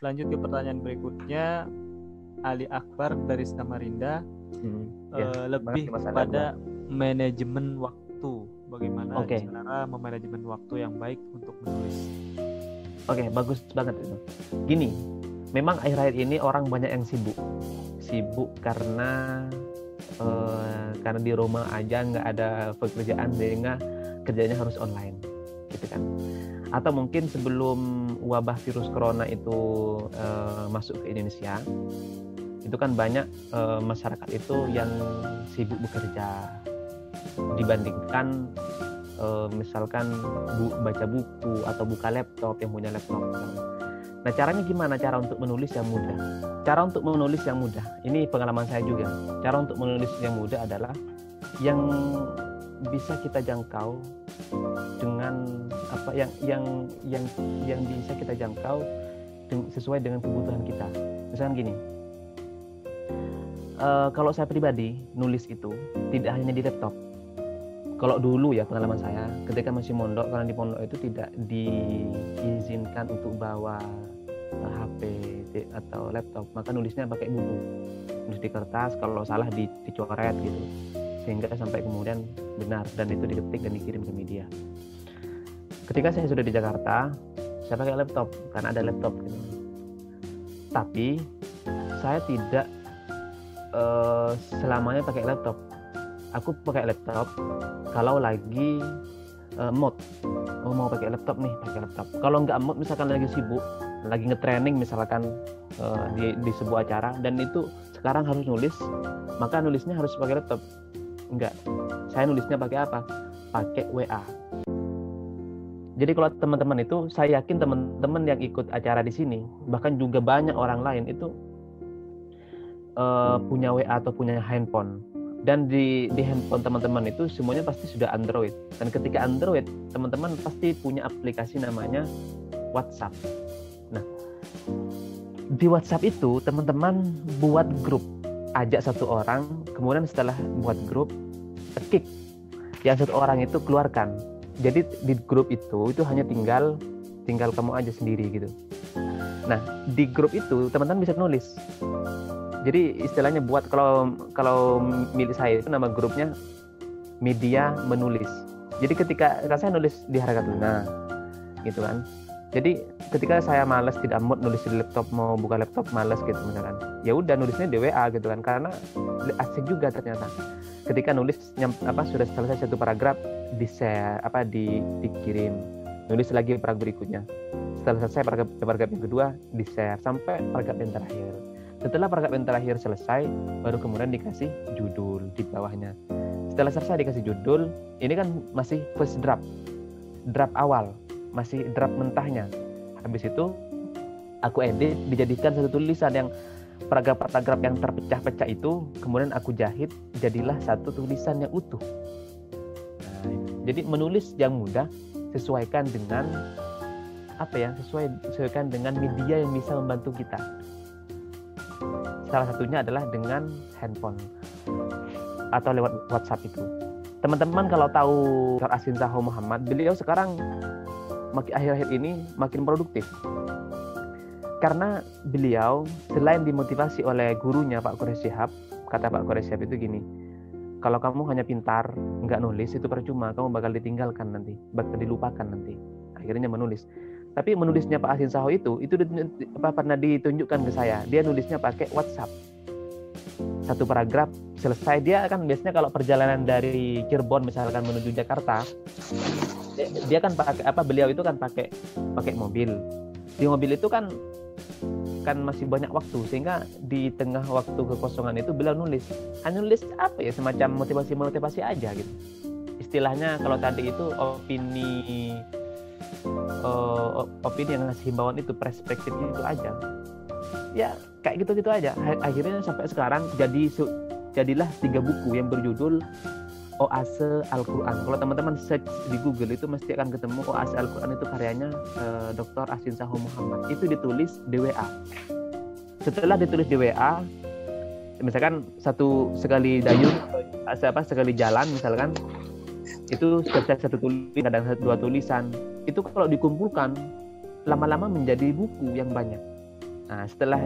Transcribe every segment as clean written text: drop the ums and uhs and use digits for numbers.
lanjut ke pertanyaan berikutnya. Ali Akbar dari Samarinda, lebih pada manajemen waktu. Bagaimana cara memanajemen waktu yang baik untuk menulis? Oke, bagus banget itu. Gini, memang akhir-akhir ini orang banyak yang sibuk karena di rumah aja nggak ada pekerjaan sehingga kerjanya harus online, gitu kan? Atau mungkin sebelum wabah virus corona itu masuk ke Indonesia, itu kan banyak masyarakat itu yang sibuk bekerja dibandingkan misalkan baca buku atau buka laptop, yang punya laptop. Nah, caranya gimana? Cara untuk menulis yang mudah. Cara untuk menulis yang mudah, ini pengalaman saya juga. Cara untuk menulis yang mudah adalah yang bisa kita jangkau dengan apa yang bisa kita jangkau sesuai dengan kebutuhan kita. Misalkan gini, kalau saya pribadi nulis itu tidak hanya di laptop. Kalau dulu ya pengalaman saya, ketika masih mondok, karena di pondok itu tidak diizinkan untuk bawa HP atau laptop, maka nulisnya pakai buku, nulis di kertas, kalau salah dicoret gitu, sehingga sampai kemudian benar dan itu diketik dan dikirim ke media. Ketika saya sudah di Jakarta, saya pakai laptop karena ada laptop gitu. Tapi saya tidak selamanya pakai laptop. Aku pakai laptop kalau lagi mood, mau pakai laptop nih, pakai laptop. Kalau nggak mood, misalkan lagi sibuk, lagi nge-training misalkan di sebuah acara dan itu sekarang harus nulis, maka nulisnya harus pakai laptop. Enggak, saya nulisnya pakai apa? Pakai WA. Jadi kalau teman-teman itu, saya yakin teman-teman yang ikut acara di sini, bahkan juga banyak orang lain itu punya WA atau punya handphone. Dan di handphone teman-teman itu semuanya pasti sudah Android. Dan ketika Android, teman-teman pasti punya aplikasi namanya WhatsApp. Nah, di WhatsApp itu teman-teman buat grup, ajak satu orang, kemudian setelah buat grup, kick yang satu orang itu, keluarkan. Jadi di grup itu hanya tinggal kamu aja sendiri gitu. Nah, di grup itu teman-teman bisa nulis. Jadi istilahnya buat, kalau milik saya itu nama grupnya media menulis. Jadi ketika saya nulis di Harga Tuna gitu kan. Jadi ketika saya malas, tidak mood nulis di laptop, mau buka laptop malas gitu misalkan, ya udah nulisnya di WA gitu kan, karena asik juga ternyata. Ketika nulis sudah selesai satu paragraf, di-share dikirim, nulis lagi paragraf berikutnya. Setelah selesai paragraf yang kedua, di-share sampai paragraf yang terakhir. Setelah paragraf yang terakhir selesai, baru kemudian dikasih judul di bawahnya. Setelah selesai dikasih judul, ini kan masih first draft awal, masih draft mentahnya. Habis itu aku edit, dijadikan satu tulisan yang paragraf-paragraf yang terpecah-pecah itu, kemudian aku jahit, jadilah satu tulisan yang utuh. Nah, jadi menulis yang mudah, sesuaikan dengan sesuaikan dengan media yang bisa membantu kita. Salah satunya adalah dengan handphone atau lewat WhatsApp itu. Teman-teman kalau tahu Dr. Asin Saho Muhammad, beliau sekarang akhir-akhir ini makin produktif. Karena beliau selain dimotivasi oleh gurunya Pak Quraish Shihab, kata Pak Quraish Shihab itu gini, kalau kamu hanya pintar, nggak nulis, itu percuma, kamu bakal ditinggalkan nanti, bakal dilupakan nanti. Akhirnya menulis. Tapi menulisnya Pak Asin Saho itu pernah ditunjukkan ke saya. Dia nulisnya pakai WhatsApp. Satu paragraf selesai. Dia kan biasanya kalau perjalanan dari Cirebon misalkan menuju Jakarta, dia kan beliau itu kan pakai mobil. Di mobil itu kan masih banyak waktu, sehingga di tengah waktu kekosongan itu beliau nulis. Hanya nulis semacam motivasi aja gitu. Istilahnya kalau tadi itu opini yang ngasih himbauan itu, perspektifnya itu aja. Ya kayak gitu aja. Akhirnya sampai sekarang jadilah 3 buku yang berjudul Oase Al-Quran. Kalau teman-teman search di Google itu mesti akan ketemu Oase Al-Quran, itu karyanya Dr. Asin Saho Muhammad. Itu ditulis di WA. Setelah ditulis di WA, misalkan sekali dayung, sekali jalan misalkan, itu satu tulisan, kadang 2 tulisan. Itu kalau dikumpulkan lama-lama menjadi buku yang banyak. Nah, setelah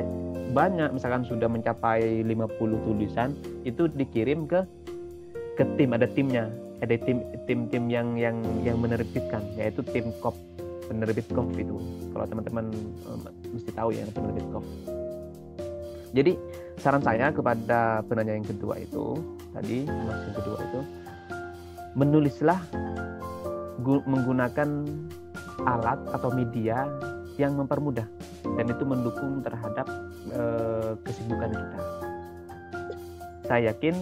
banyak, misalkan sudah mencapai 50 tulisan, itu dikirim ke tim, ada timnya, ada tim yang menerbitkan, yaitu tim KOP, penerbit KOP itu. Kalau teman-teman mesti tahu ya penerbit KOP. Jadi saran saya kepada penanya yang kedua itu, tadi mas yang kedua itu, menulislah menggunakan alat atau media yang mempermudah dan itu mendukung terhadap kesibukan kita. Saya yakin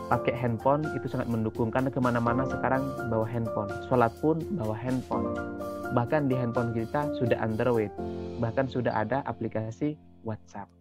pakai handphone itu sangat mendukung, karena kemana-mana sekarang bawa handphone, sholat pun bawa handphone, bahkan di handphone kita sudah Android, bahkan sudah ada aplikasi WhatsApp.